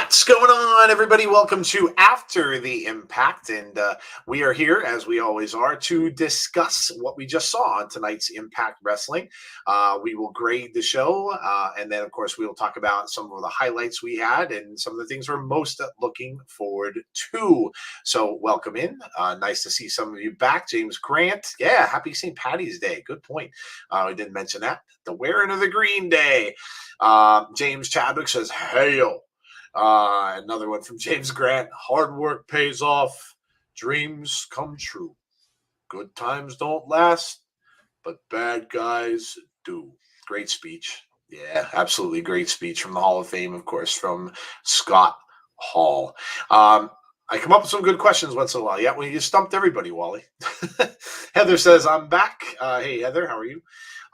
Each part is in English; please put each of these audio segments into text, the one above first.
What's going on, everybody? Welcome to After the Impact, and we are here, as we always are, to discuss what we just saw on tonight's Impact Wrestling. We will grade the show, and then, of course, we will talk about some of the highlights we had and some of the things we're most looking forward to. So, welcome in. Nice to see some of you back. James Grant, yeah, happy St. Patty's Day. Good point. We didn't mention that. The wearing of the green day. James Chadwick says, "Hail." Another one from James Grant. Hard work pays off. Dreams come true. Good times don't last, but bad guys do. Great speech. Yeah, absolutely great speech from the Hall of Fame, of course, from Scott Hall. I come up with some good questions once in a while. Yeah, well, you stumped everybody, Wally. Heather says, I'm back. Hey, Heather, how are you?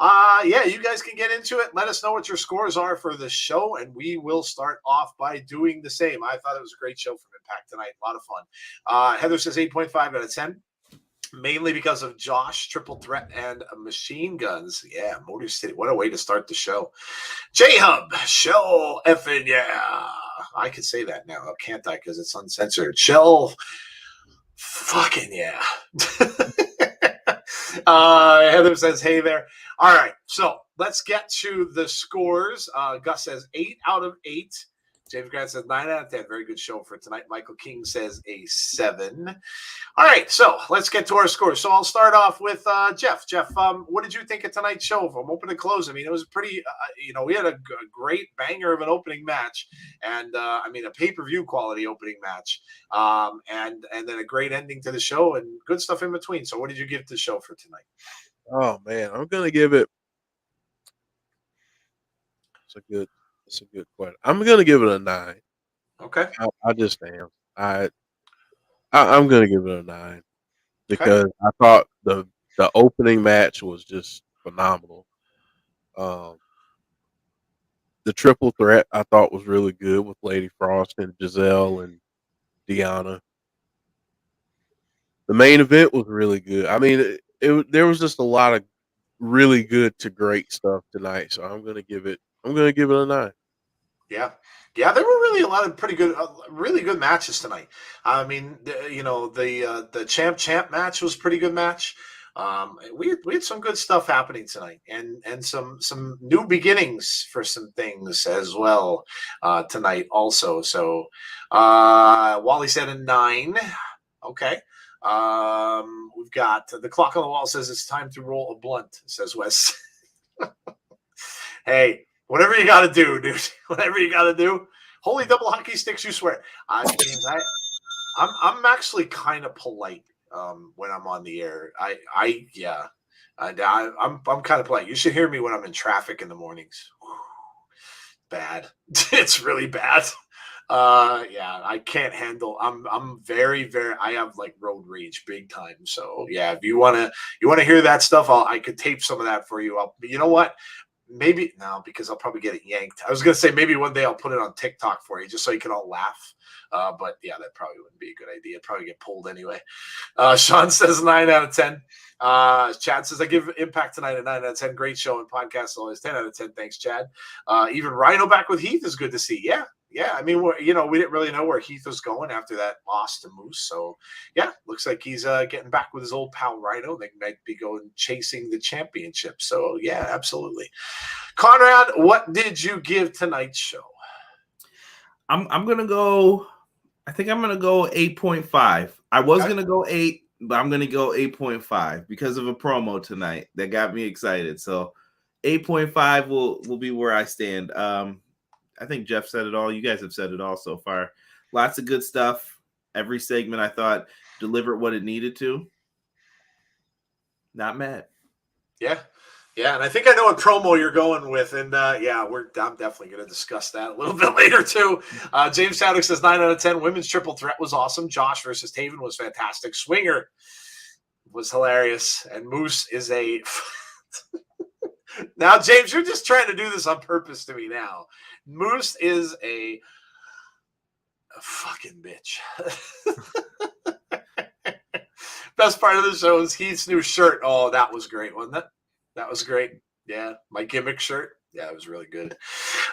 Yeah, you guys can get into it. Let us know what your scores are for the show, and we will start off by doing the same. I thought it was a great show from Impact tonight. A lot of fun. Heather says 8.5 out of 10. Mainly because of Josh, Triple Threat, and Machine Guns. Yeah, Motor City. What a way to start the show. J-Hub, Shell effing yeah. I could say that now, can't I? Because it's uncensored. Shell fucking yeah. Heather says, hey there. All right, so let's get to the scores. Gus says 8 out of 8. James Grant says 9 out of 10. Very good show for tonight. Michael King says a 7. All right, so let's get to our scores. So I'll start off with Jeff. Jeff, what did you think of tonight's show from open to close? I mean, it was pretty, we had a great banger of an opening match, and a pay-per-view quality opening match, and then a great ending to the show and good stuff in between. So what did you give the show for tonight? Oh man, I'm gonna give it. It's a good question. I'm gonna give it a 9. Okay. I just am. I'm gonna give it a 9 because Okay. I thought the opening match was just phenomenal. The triple threat I thought was really good with Lady Frost and Giselle and Deanna. The main event was really good. I mean, there was just a lot of really good to great stuff tonight. So I'm gonna give it a 9. Yeah, there were really a lot of pretty good, really good matches tonight. I mean, the champ match was a pretty good match. We had some good stuff happening tonight, and some new beginnings for some things as well tonight also. So Wally said a 9. Okay. We've got the clock on the wall says it's time to roll a blunt, says Wes. Hey, whatever you got to do, dude. Whatever you got to do. Holy double hockey sticks, you swear. I'm actually kind of polite when I'm on the air. I'm kind of polite. You should hear me when I'm in traffic in the mornings. Bad. It's really bad. I can't handle. I'm very, very. I have like road rage, big time. So yeah, if you wanna hear that stuff, I could tape some of that for you. You know what? Maybe no, because I'll probably get it yanked. I was gonna say maybe one day I'll put it on TikTok for you, just so you can all laugh. But yeah, that probably wouldn't be a good idea. It'd probably get pulled anyway. Sean says 9 out of 10. Chad says I give Impact tonight a 9 out of 10. Great show and podcast always 10 out of 10. Thanks, Chad. Even Rhino back with Heath is good to see. Yeah. I mean, we didn't really know where Heath was going after that loss to Moose. So, yeah, looks like he's getting back with his old pal Rhino. They might be going chasing the championship. So, yeah, absolutely. Conrad, what did you give tonight's show? I'm gonna go. I think I'm gonna go 8.5. I was gonna go 8, but I'm gonna go 8.5 because of a promo tonight that got me excited. So 8.5 will be where I stand. I think Jeff said it all. You guys have said it all so far. Lots of good stuff. Every segment I thought delivered what it needed to. Not mad. Yeah, and I think I know what promo you're going with, and I'm definitely going to discuss that a little bit later too. James Chadwick says 9 out of 10. Women's triple threat was awesome. Josh versus Taven was fantastic. Swinger was hilarious, and Moose is a. Now, James, you're just trying to do this on purpose to me now. Moose is a fucking bitch. Best part of the show is Heath's new shirt. Oh, that was great, wasn't it? That was great. Yeah, my gimmick shirt. Yeah, it was really good.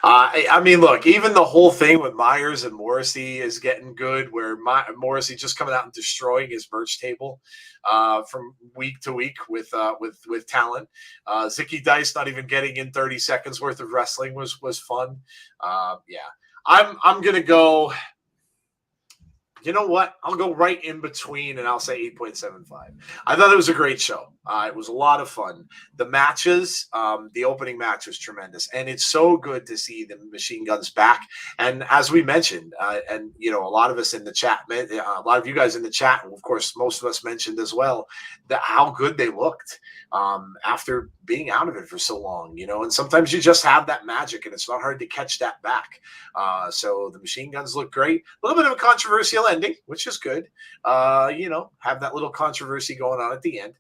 I mean, look, even the whole thing with Myers and Morrissey is getting good, where Morrissey just coming out and destroying his merch table from week to week with talent. Zicky Dice not even getting in 30 seconds worth of wrestling was fun. Yeah, I'm gonna go. You know what? I'll go right in between and I'll say 8.75. I thought it was a great show. It was a lot of fun. The matches, the opening match was tremendous. And it's so good to see the Machine Guns back. And as we mentioned, and, you know, a lot of us in the chat, a lot of you guys in the chat, and of course, most of us mentioned as well, how good they looked after being out of it for so long, you know. And sometimes you just have that magic and it's not hard to catch that back. So the Machine Guns look great. A little bit of a controversial ending, which is good. You know, have that little controversy going on at the end.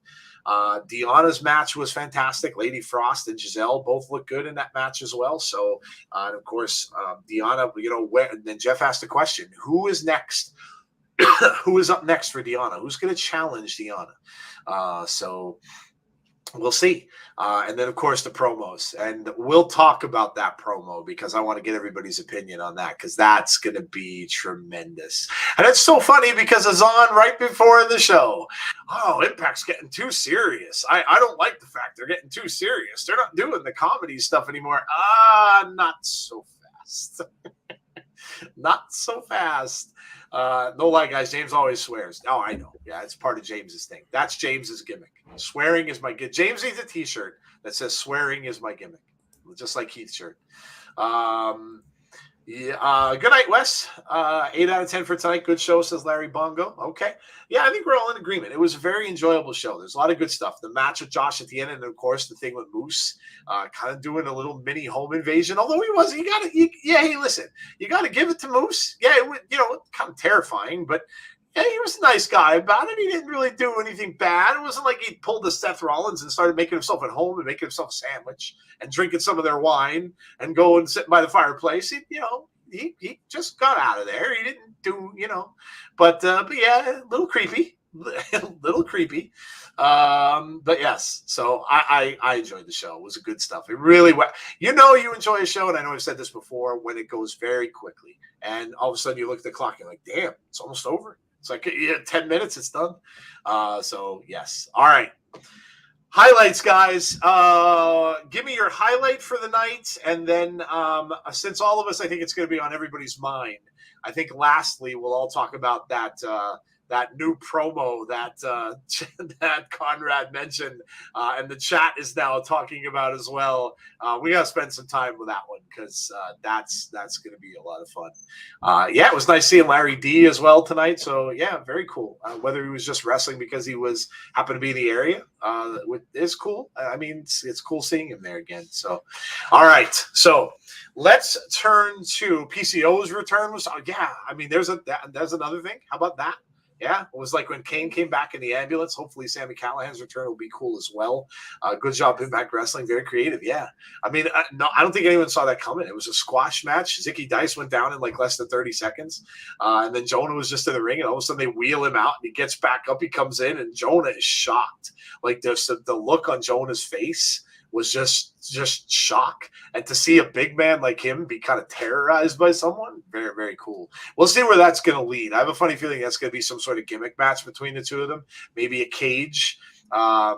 Deanna's match was fantastic. Lady Frost and Giselle both look good in that match as well. So, and of course, Deanna, you know, then Jeff asked the question, who is next? Who is up next for Deanna? Who's going to challenge Deanna? So we'll see. And then, of course, the promos. And we'll talk about that promo because I want to get everybody's opinion on that because that's going to be tremendous. And it's so funny because it's on right before the show. Oh, Impact's getting too serious. I don't like the fact they're getting too serious. They're not doing the comedy stuff anymore. Not so fast. Not so fast. No lie, guys. James always swears. Oh, I know. Yeah, it's part of James's thing. That's James's gimmick. Swearing is my gimmick. James needs a T-shirt that says "Swearing is my gimmick," just like Keith's shirt. Yeah. Good night, Wes. 8 out of 10 for tonight. Good show, says Larry Bongo. Okay. Yeah, I think we're all in agreement. It was a very enjoyable show. There's a lot of good stuff. The match with Josh at the end, and of course the thing with Moose, kind of doing a little mini home invasion. Although he was, hey, listen, you got to give it to Moose. Yeah, it was, you know, kind of terrifying, but yeah, he was a nice guy about it. He didn't really do anything bad. It wasn't like he pulled the Seth Rollins and started making himself at home and making himself a sandwich and drinking some of their wine and go and sit by the fireplace. He just got out of there. He didn't do, you know, but yeah, a little creepy, little creepy. But yes, so I enjoyed the show. It was good stuff. It really, you know, you enjoy a show, and I know I've said this before, when it goes very quickly, and all of a sudden you look at the clock, and you're like, damn, it's almost over. It's like 10 minutes, it's done. So yes, all right. Highlights, guys. Give me your highlight for the night, and then since all of us, I think it's going to be on everybody's mind. I think lastly, we'll all talk about that new promo that that Conrad mentioned, and the chat is now talking about as well. We got to spend some time with that one because that's going to be a lot of fun. Yeah, it was nice seeing Larry D as well tonight. So yeah, very cool. Whether he was just wrestling because he happened to be in the area, is cool. I mean, it's cool seeing him there again. So, all right, so let's turn to PCO's return. Yeah, I mean, there's another thing. How about that? Yeah, it was like when Kane came back in the ambulance. Hopefully, Sami Callihan's return will be cool as well. Good job, Impact Wrestling. Very creative. Yeah. I mean, no, I don't think anyone saw that coming. It was a squash match. Zicky Dice went down in like less than 30 seconds. And then Jonah was just in the ring, and all of a sudden they wheel him out, and he gets back up. He comes in, and Jonah is shocked. Like the look on Jonah's face was just shock. And to see a big man like him be kind of terrorized by someone, very, very cool. We'll see where that's going to lead. I have a funny feeling that's going to be some sort of gimmick match between the two of them, maybe a cage. I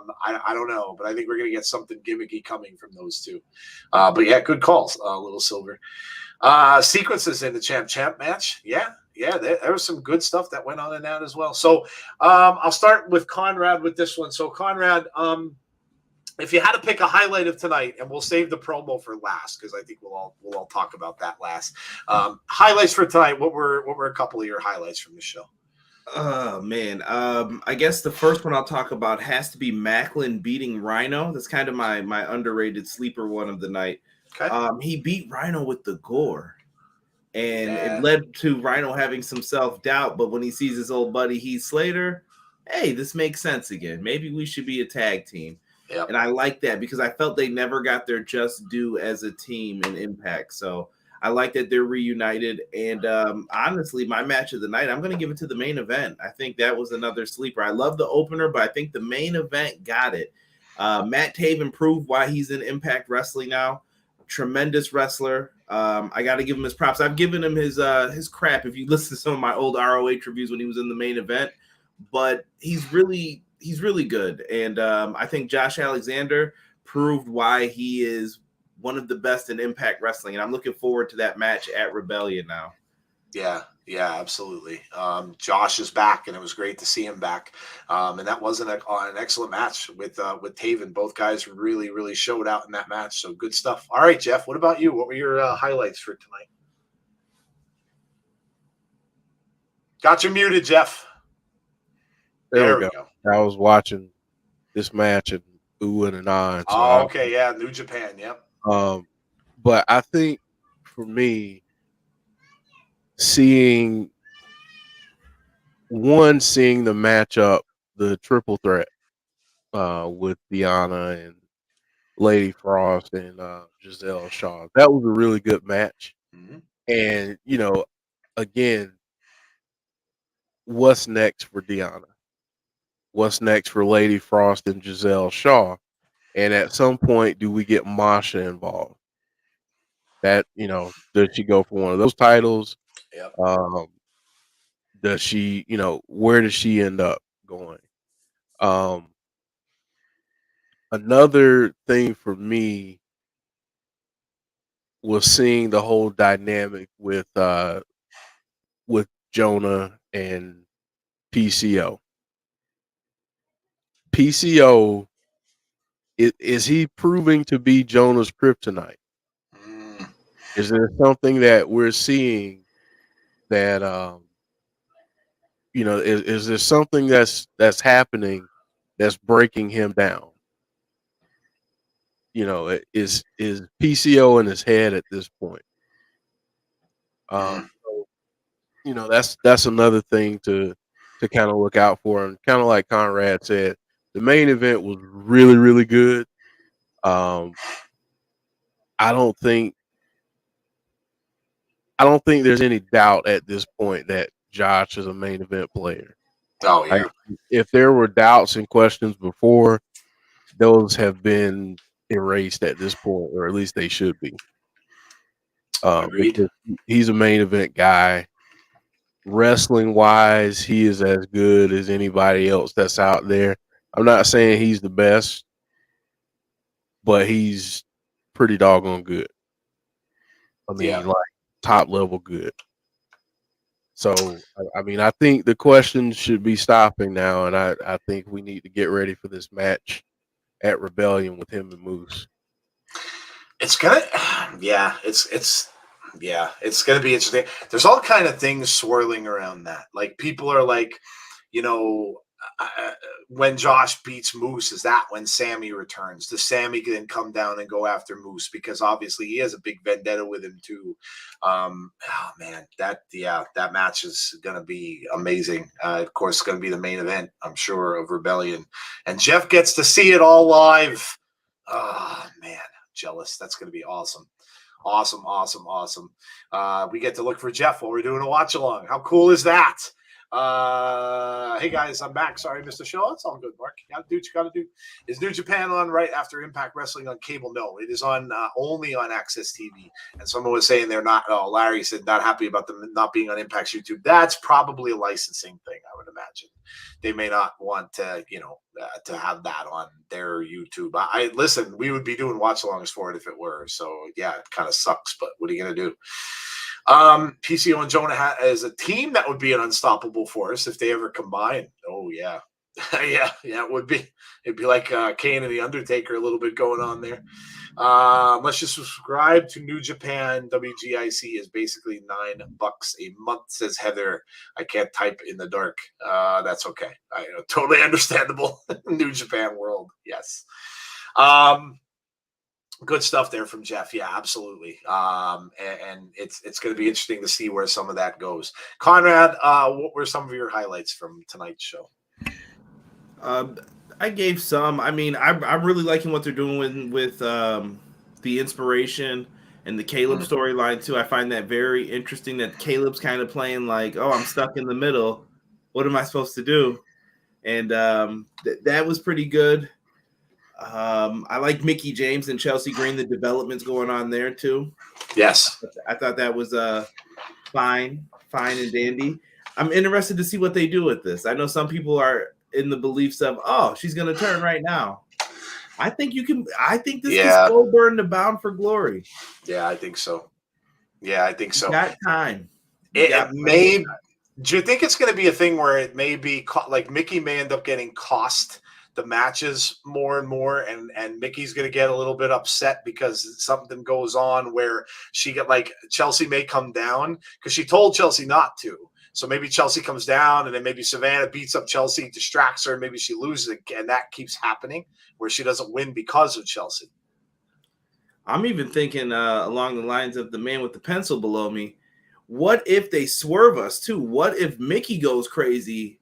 don't know, but I think we're going to get something gimmicky coming from those two. But yeah, good calls, Little Silver. Sequences in the champ match. Yeah, there was some good stuff that went on in that as well. So I'll start with Conrad with this one. So Conrad, if you had to pick a highlight of tonight, and we'll save the promo for last because I think we'll all talk about that last. Highlights for tonight. What were a couple of your highlights from the show? Oh man, I guess the first one I'll talk about has to be Macklin beating Rhino. That's kind of my underrated sleeper one of the night. Okay. He beat Rhino with the gore, and it led to Rhino having some self-doubt. But when he sees his old buddy Heath Slater, hey, this makes sense again. Maybe we should be a tag team. Yep. And I like that because I felt they never got their just due as a team in Impact. So I like that they're reunited. And honestly, my match of the night, I'm going to give it to the main event. I think that was another sleeper. I love the opener, but I think the main event got it. Matt Taven proved why he's in Impact Wrestling now. tremendous wrestler. I got to give him his props. I've given him his crap if you listen to some of my old ROH reviews when he was in the main event, but he's really good. And I think Josh Alexander proved why he is one of the best in Impact Wrestling, and I'm looking forward to that match at Rebellion now. Yeah, absolutely. Josh is back, and it was great to see him back. And that was an excellent match with Taven. Both guys really, really showed out in that match. So good stuff. All right, Jeff, what about you? What were your highlights for tonight? Got you muted, Jeff. There we go. I was watching this match and oohing and ahhing. So okay, yeah, New Japan, yep. But I think for me, seeing the matchup, the triple threat with Deanna and Lady Frost and Giselle Shaw, that was a really good match. Mm-hmm. And again, what's next for Deanna? What's next for Lady Frost and Giselle Shaw? And at some point, do we get Masha involved? That, does she go for one of those titles? Yep. Does she, where does she end up going? Another thing for me was seeing the whole dynamic with Jonah and PCO. PCO, is he proving to be Jonah's kryptonite? Is there something that we're seeing that is there something that's happening that's breaking him down? Is PCO in his head at this point? So, that's another thing to kind of look out for. And kind of like Conrad said, the main event was really, really good. I don't think there's any doubt at this point that Josh is a main event player. Oh yeah. If there were doubts and questions before, those have been erased at this point, or at least they should be. Because he's a main event guy. Wrestling wise, he is as good as anybody else that's out there. I'm not saying he's the best, but he's pretty doggone good. I mean, like top level good. So, I think the questions should be stopping now, and I think we need to get ready for this match at Rebellion with him and Moose. It's gonna, it's gonna be interesting. There's all kind of things swirling around that. Like people are like, when Josh beats Moose, is that when Sammy returns? Does Sammy then come down and go after Moose? Because obviously he has a big vendetta with him too. That match is going to be amazing. Of course, it's going to be the main event, I'm sure, of Rebellion. And Jeff gets to see it all live. Oh, man, jealous. That's going to be awesome. Awesome. We get to look for Jeff while we're doing a watch along. How cool is that? Hey guys, I'm back. Sorry I missed the show. It's all good, Mark. You gotta do what you gotta do. Is New Japan on right after Impact Wrestling on cable? No, it is on only on Access TV. And someone was saying they're not. Oh, Larry said not happy about them not being on Impact's YouTube. That's probably a licensing thing, I would imagine. They may not want to, to have that on their YouTube. I listen. We would be doing watch-alongs for it if it were. So yeah, it kind of sucks. But what are you gonna do? PCO and Jonah as a team, that would be an unstoppable force if they ever combine. Oh yeah. It would be. It'd be like Kane and the Undertaker, a little bit going on there. Let's just subscribe to New Japan. WGIC is basically $9 a month, says Heather. I can't type in the dark. That's okay. Totally understandable. New Japan world. Yes. Good stuff there from Jeff. Yeah, absolutely. And it's going to be interesting to see where some of that goes. Conrad, what were some of your highlights from tonight's show? I gave some. I mean, I'm really liking what they're doing with the inspiration and the Caleb storyline too. I find that very interesting. That Caleb's kind of playing like, oh, I'm stuck in the middle. What am I supposed to do? And that was pretty good. I like Mickey James and Chelsea Green. The development's going on there too. Yes. I thought that was fine and dandy. I'm interested to see what they do with this. I know some people are in the beliefs of, oh, she's going to turn right now. I think this can slow burn the Bound for Glory. Yeah, I think so. Yeah, I think so. Got time. It may. Do you think it's going to be a thing where it may be like Mickey may end up getting cost the matches more and more, and Mickey's going to get a little bit upset because something goes on where she get like Chelsea may come down because she told Chelsea not to. So maybe Chelsea comes down, and then maybe Savannah beats up Chelsea, distracts her, maybe she loses it, and that keeps happening where she doesn't win because of Chelsea. I'm even thinking along the lines of the man with the pencil below me. What if they swerve us too? What if Mickey goes crazy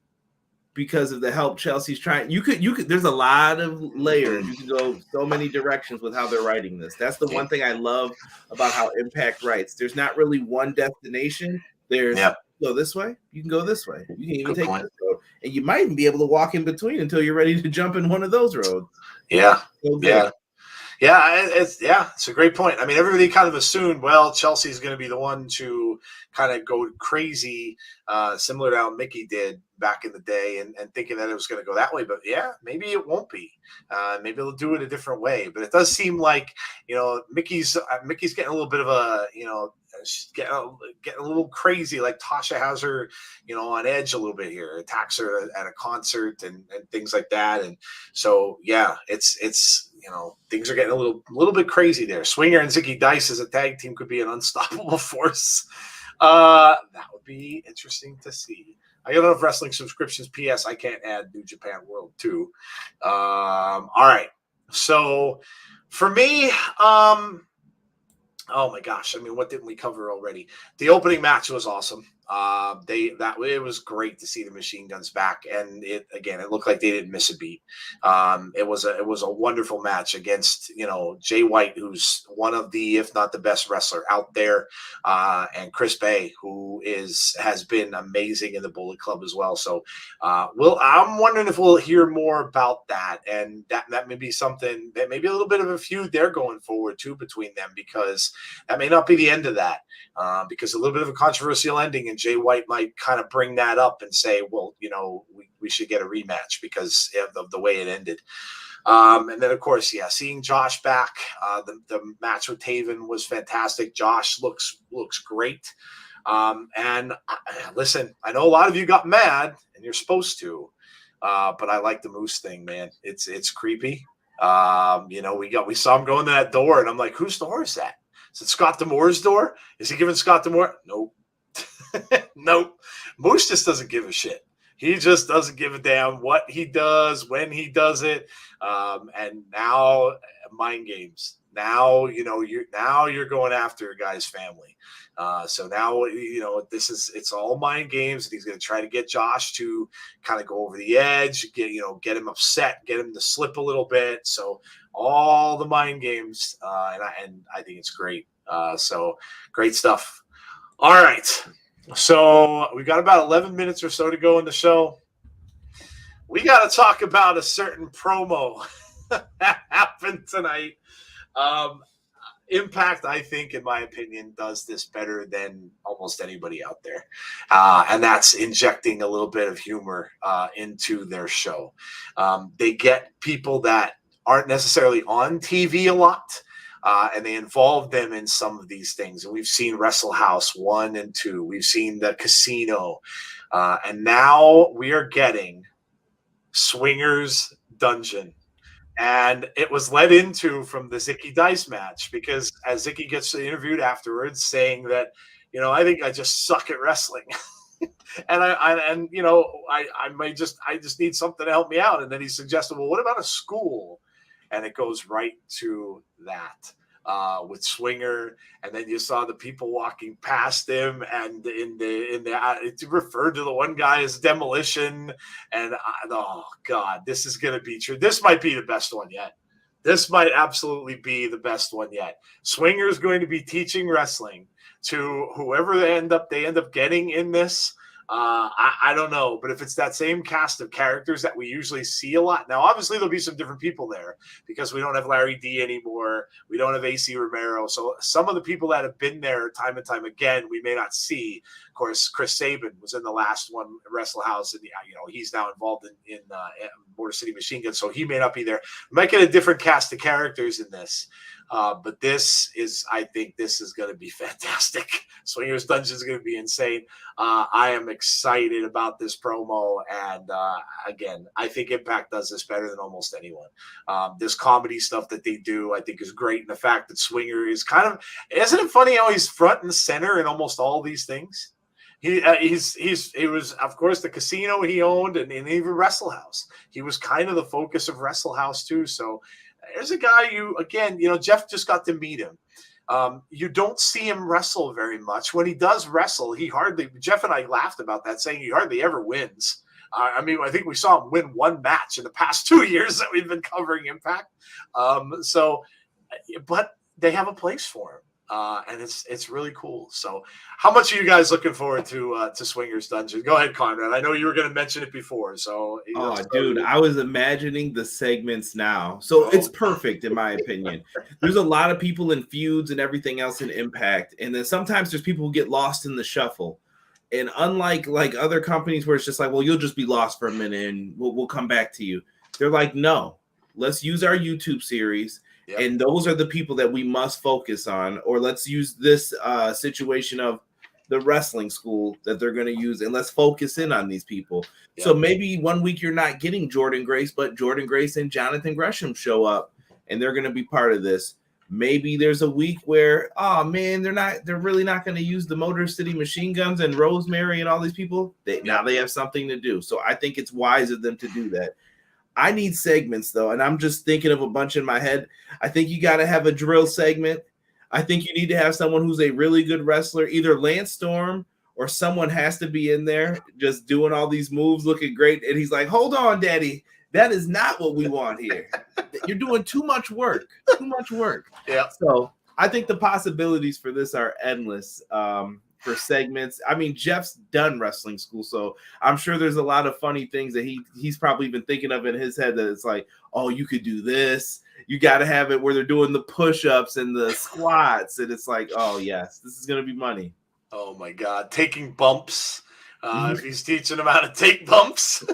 because of the help Chelsea's trying? You could. There's a lot of layers. You can go so many directions with how they're writing this. That's the one thing I love about how Impact writes. There's not really one destination. There's go this way. You can go this way. You can even take this road, and you might even be able to walk in between until you're ready to jump in one of those roads. Yeah. It's a great point. I mean, everybody kind of assumed, well, Chelsea's going to be the one to kind of go crazy, similar to how Mickey did back in the day, and thinking that it was going to go that way. But yeah, maybe it won't be. Maybe they'll do it a different way. But it does seem like, Mickey's getting a little bit of a, she's getting a little crazy. Like Tasha has her, on edge a little bit here. Attacks her at a concert and things like that. And so, yeah, it's things are getting a little bit crazy there. Swinger and Zicky Dice as a tag team could be an unstoppable force. That would be interesting to see. I got enough wrestling subscriptions. P.S. I can't add New Japan World 2. All right. So for me, oh my gosh. I mean, what didn't we cover already? The opening match was awesome. It was great to see the Machine Guns back, and it looked like they didn't miss a beat. It was a wonderful match against Jay White, who's one of the, if not the best wrestler out there, and Chris Bay, who has been amazing in the Bullet Club as well. So I'm wondering if we'll hear more about that, and that may be something that maybe a little bit of a feud there going forward too between them, because that may not be the end of that, because a little bit of a controversial ending, and Jay White might kind of bring that up and say, well, we should get a rematch because of the way it ended. And then, of course, seeing Josh back, the match with Taven was fantastic. Josh looks great. And listen, I know a lot of you got mad, and you're supposed to, but I like the Moose thing, man. It's creepy. We saw him go into that door, and I'm like, whose door is that? Is it Scott D'Amore's door? Is he giving Scott D'Amore? Nope. Nope. Moose just doesn't give a shit. He just doesn't give a damn what he does, when he does it. And now mind games. Now, you're going after a guy's family. So now, it's all mind games, and he's going to try to get Josh to kind of go over the edge, get him upset, get him to slip a little bit. So all the mind games, and I think it's great. So great stuff. All right. So we've got about 11 minutes or so to go in the show. We got to talk about a certain promo that happened tonight. Impact, I think, in my opinion, does this better than almost anybody out there. And that's injecting a little bit of humor into their show. They get people that aren't necessarily on TV a lot, and they involve them in some of these things. And we've seen Wrestle House 1 and 2. We've seen the Casino. And now we are getting Swingers Dungeon. And it was led into from the Zicky Dice match, because as Zicky gets interviewed afterwards saying that, I think I just suck at wrestling. And I just need something to help me out. And then he suggested, well, what about a school? And it goes right to that with Swinger. And then you saw the people walking past him, and it referred to the one guy as Demolition. And oh God, this is going to be true. This might be the best one yet. This might absolutely be the best one yet. Swinger is going to be teaching wrestling to whoever they end up getting in this. I don't know, but if it's that same cast of characters that we usually see a lot now, obviously there'll be some different people there because we don't have Larry D anymore, we don't have AC Romero, so some of the people that have been there time and time again we may not see. Of course, Chris Sabin was in the last one, Wrestle House, and he's now involved in Motor City Machine Gun, so he may not be there. We might get a different cast of characters in this. But I think this is going to be fantastic. Swingers Dungeon is going to be insane. I am excited about this promo. And again, I think Impact does this better than almost anyone. This comedy stuff that they do, I think, is great. And the fact that Swinger is isn't it funny how he's front and center in almost all these things? He was, of course, the casino he owned and even Wrestle House. He was kind of the focus of Wrestle House too. So there's a guy Jeff just got to meet him. You don't see him wrestle very much. When he does wrestle, Jeff and I laughed about that, saying he hardly ever wins. I think we saw him win one match in the past 2 years that we've been covering Impact. But they have a place for him. And it's really cool. So how much are you guys looking forward to Swingers Dungeon? Go ahead, Conrad. I know you were going to mention it before. So dude, I was imagining the segments now. So it's perfect in my opinion. There's a lot of people in feuds and everything else in Impact. And then sometimes there's people who get lost in the shuffle. And unlike other companies where it's just like, well, you'll just be lost for a minute and we'll come back to you. They're like, no, let's use our YouTube series. Yep. And those are the people that we must focus on, or let's use this situation of the wrestling school that they're going to use, and let's focus in on these people. Yep. So maybe 1 week you're not getting Jordan Grace, but Jordan Grace and Jonathan Gresham show up, and they're going to be part of this. Maybe there's a week where, oh man, they're really not going to use the Motor City Machine Guns and Rosemary and all these people. Now they have something to do. So I think it's wise of them to do that. I need segments, though, and I'm just thinking of a bunch in my head. I think you got to have a drill segment. I think you need to have someone who's a really good wrestler, either Lance Storm or someone has to be in there just doing all these moves, looking great. And he's like, hold on, Daddy. That is not what we want here. You're doing too much work. Yeah. So I think the possibilities for this are endless. For segments. Jeff's done wrestling school, so I'm sure there's a lot of funny things that he's probably been thinking of in his head that it's like, oh, you could do this. You got to have it where they're doing the push-ups and the squats, and it's like, oh, yes, this is going to be money. Oh, my God. Taking bumps. If he's teaching them how to take bumps.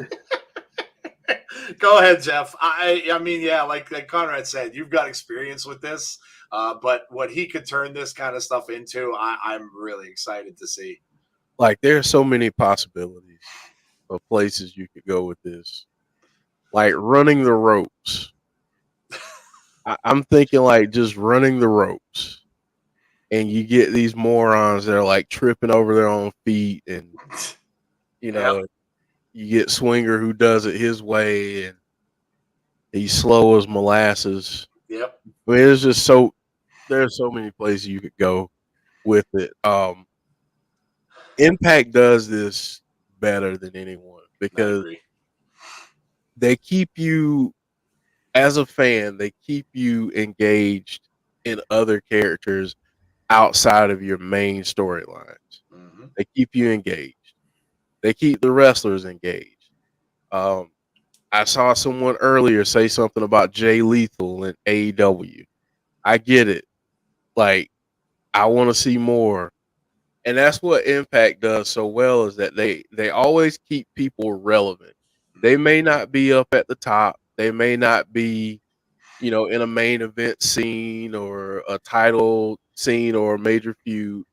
Go ahead, Jeff. Like Conrad said, you've got experience with this. But what he could turn this kind of stuff into, I'm really excited to see. Like, there are so many possibilities of places you could go with this. Like running the ropes. I'm thinking like just running the ropes. And you get these morons that are like tripping over their own feet. And, you get Swinger who does it his way. And he's slow as molasses. Yep. There's so many places you could go with it. Impact does this better than anyone because they keep you, as a fan, they keep you engaged in other characters outside of your main storylines. Mm-hmm. They keep you engaged. They keep the wrestlers engaged. I saw someone earlier say something about Jay Lethal in AEW. I get it. Like, I want to see more. And that's what Impact does so well, is that they always keep people relevant. They may not be up at the top. They may not be, in a main event scene or a title scene or a major feud,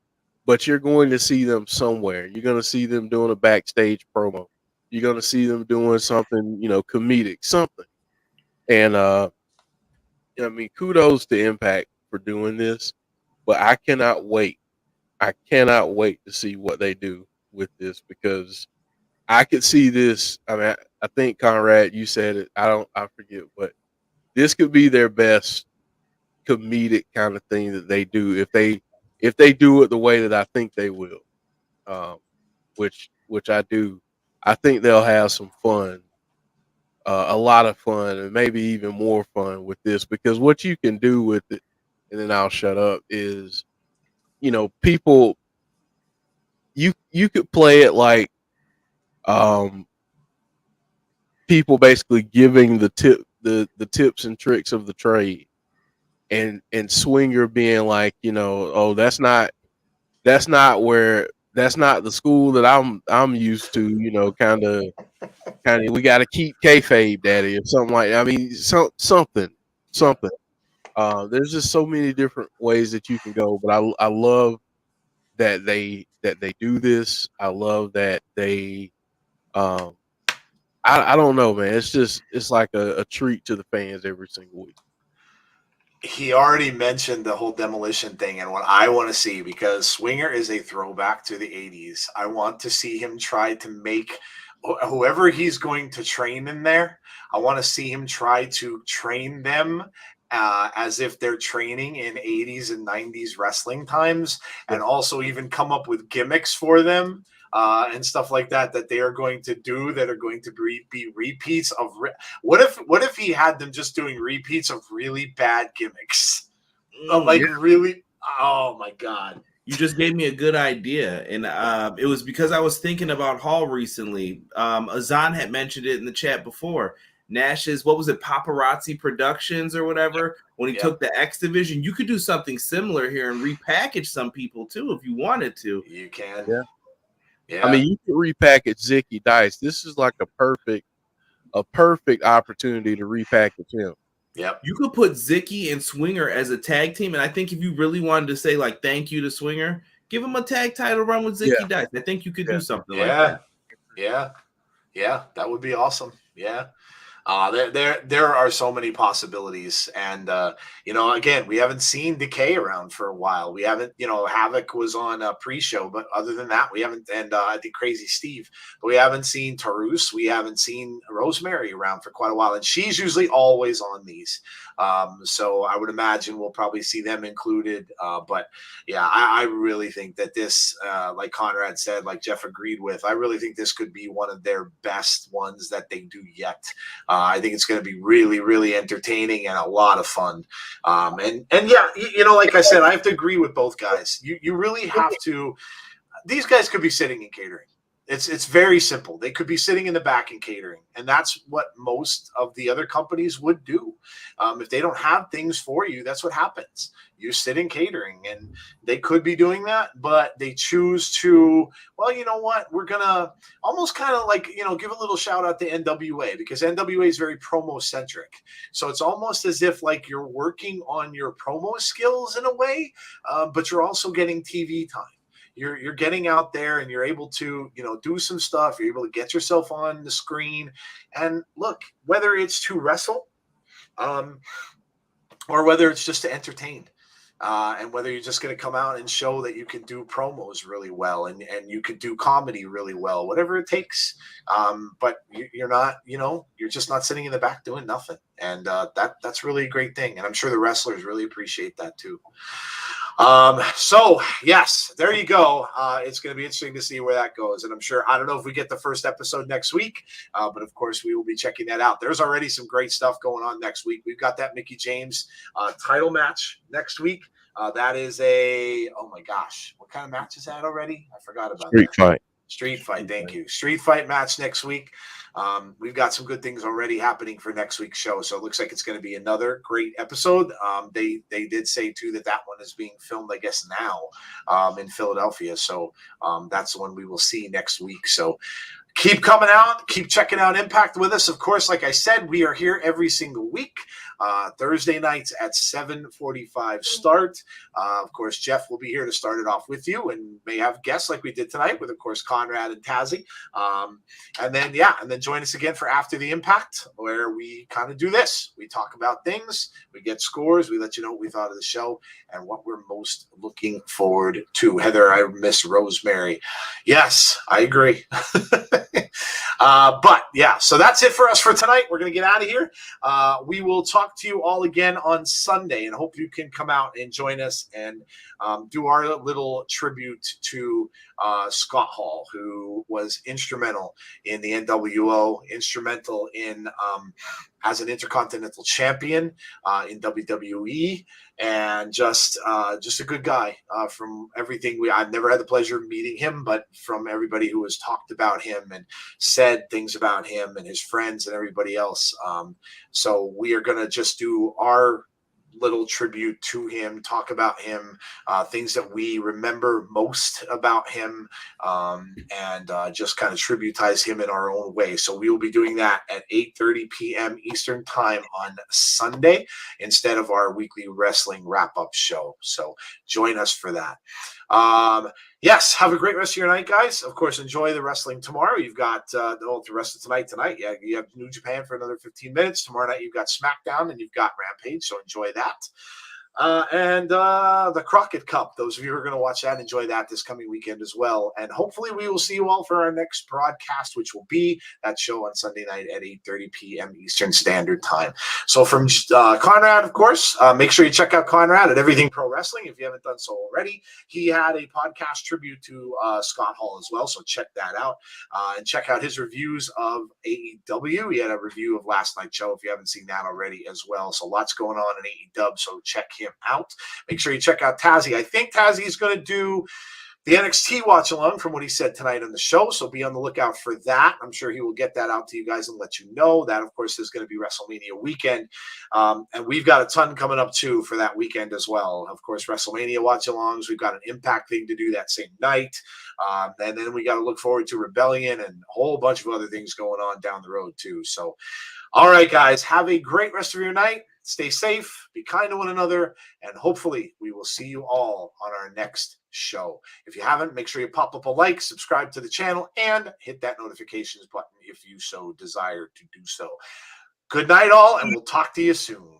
but you're going to see them somewhere. You're going to see them doing a backstage promo. You're going to see them doing something, comedic, something. And, kudos to Impact for doing this, but I cannot wait. I cannot wait to see what they do with this, because I could see this. I think Conrad, you said it. I forget, but this could be their best comedic kind of thing that they do if they do it the way that I think they will, which I do. I think they'll have some fun, a lot of fun, and maybe even more fun with this, because what you can do with it, and then I'll shut up, is, people, you could play it like people basically giving the tips and tricks of the trade, and Swinger being like, oh, that's not the school that I'm used to, kind of we got to keep kayfabe, daddy, or something like that. I mean, something. There's just so many different ways that you can go, but I love that they do this. I love that they um I don't know, man. It's like a treat to the fans every single week. He already mentioned the whole demolition thing and what I want to see, because Swinger is a throwback to the 80s. I want to see him try to make whoever he's going to train in there, I want to see him try to train them as if they're training in 80s and 90s wrestling times, and also even come up with gimmicks for them and stuff like that they are going to do that are going to be repeats of what if he had them just doing repeats of really bad gimmicks, really, oh my god. You just gave me a good idea, and it was because I was thinking about Hall recently. Azan had mentioned it in the chat before. Nash's, what was it, Paparazzi Productions or whatever, when he took the X Division. You could do something similar here and repackage some people too if you wanted to. You can. Yeah. I mean, you could repackage Zicky Dice. This is like a perfect opportunity to repackage him. Yep. You could put Zicky and Swinger as a tag team, and I think if you really wanted to say like thank you to Swinger, give him a tag title run with Zicky Dice. I think you could do something like that. Yeah, that would be awesome. Yeah. There are so many possibilities, and again, we haven't seen Decay around for a while. We haven't, Havoc was on a pre-show, but other than that, we haven't. And I think Crazy Steve, but we haven't seen Tarus. We haven't seen Rosemary around for quite a while, and she's usually always on these. So I would imagine we'll probably see them included. But yeah, I really think that this, like Conrad said, like Jeff agreed with, I really think this could be one of their best ones that they do yet. I think it's going to be really, really entertaining and a lot of fun. And yeah, like I said, I have to agree with both guys. You really have to. These guys could be sitting in catering. It's very simple. They could be sitting in the back in catering, and that's what most of the other companies would do. If they don't have things for you, that's what happens. You sit in catering, and they could be doing that, but they choose to, well, you know what? We're going to almost kind of like, give a little shout out to NWA, because NWA is very promo centric. So it's almost as if like you're working on your promo skills in a way, but you're also getting TV time. You're getting out there and you're able to, do some stuff. You're able to get yourself on the screen. And look, whether it's to wrestle or whether it's just to entertain, and whether you're just going to come out and show that you can do promos really well and you can do comedy really well, whatever it takes. But you're not, you're just not sitting in the back doing nothing. And that's really a great thing. And I'm sure the wrestlers really appreciate that too. So yes, there you go. It's going to be interesting to see where that goes. And I'm sure, I don't know if we get the first episode next week, but of course we will be checking that out. There's already some great stuff going on next week. We've got that Mickie James title match next week. That is oh my gosh, what kind of match is that already? I forgot about that. Street fight. Thank you. Street fight match next week. We've got some good things already happening for next week's show, so it looks like it's going to be another great episode. They did say too that one is being filmed, I guess, now in Philadelphia, so that's the one we will see next week. So keep coming out, keep checking out Impact with us. Of course, like I said, we are here every single week. Thursday nights at 7:45 start. Of course, Jeff will be here to start it off with you, and may have guests like we did tonight with, of course, Conrad and Tazzy. And then join us again for After the Impact, where we kind of do this. We talk about things, we get scores, we let you know what we thought of the show and what we're most looking forward to. Heather, I miss Rosemary. Yes, I agree. But yeah, so that's it for us for tonight. We're going to get out of here. We will talk to you all again on Sunday, and hope you can come out and join us and do our little tribute to Scott Hall, who was instrumental in the NWO, instrumental in as an Intercontinental Champion in WWE, and just a good guy. From everything I've never had the pleasure of meeting him, but from everybody who has talked about him and said things about him and his friends and everybody else. So we are going to just do our little tribute to him, talk about him, things that we remember most about him, and just kind of tributize him in our own way. So we will be doing that at 8:30 p.m. Eastern time on Sunday instead of our weekly wrestling wrap-up show. So join us for that. Yes, have a great rest of your night, guys. Of course, enjoy the wrestling tomorrow. You've got the rest of tonight. Yeah, you have New Japan for another 15 minutes. Tomorrow night, you've got SmackDown and you've got Rampage, so enjoy that. And the Crockett Cup. Those of you who are going to watch that, enjoy that this coming weekend as well. And hopefully we will see you all for our next broadcast, which will be that show on Sunday night at 8:30 p.m. Eastern Standard Time. So from Conrad, of course, make sure you check out Conrad at Everything Pro Wrestling if you haven't done so already. He had a podcast tribute to Scott Hall as well, so check that out. And check out his reviews of AEW. He had a review of last night's show if you haven't seen that already as well. So lots going on in AEW, so check him out. Make sure you check out Tazzy. I think Tazzy is going to do the NXT watch along from what he said tonight on the show. So be on the lookout for that. I'm sure he will get that out to you guys and let you know. That, of course, is going to be WrestleMania weekend. And we've got a ton coming up, too, for that weekend as well. Of course, WrestleMania watch alongs. We've got an Impact thing to do that same night. And then we got to look forward to Rebellion and a whole bunch of other things going on down the road, too. So, all right, guys, have a great rest of your night. Stay safe, be kind to one another, and hopefully we will see you all on our next show. If you haven't, make sure you pop up a like, subscribe to the channel, and hit that notifications button if you so desire to do so. Good night, all, and we'll talk to you soon.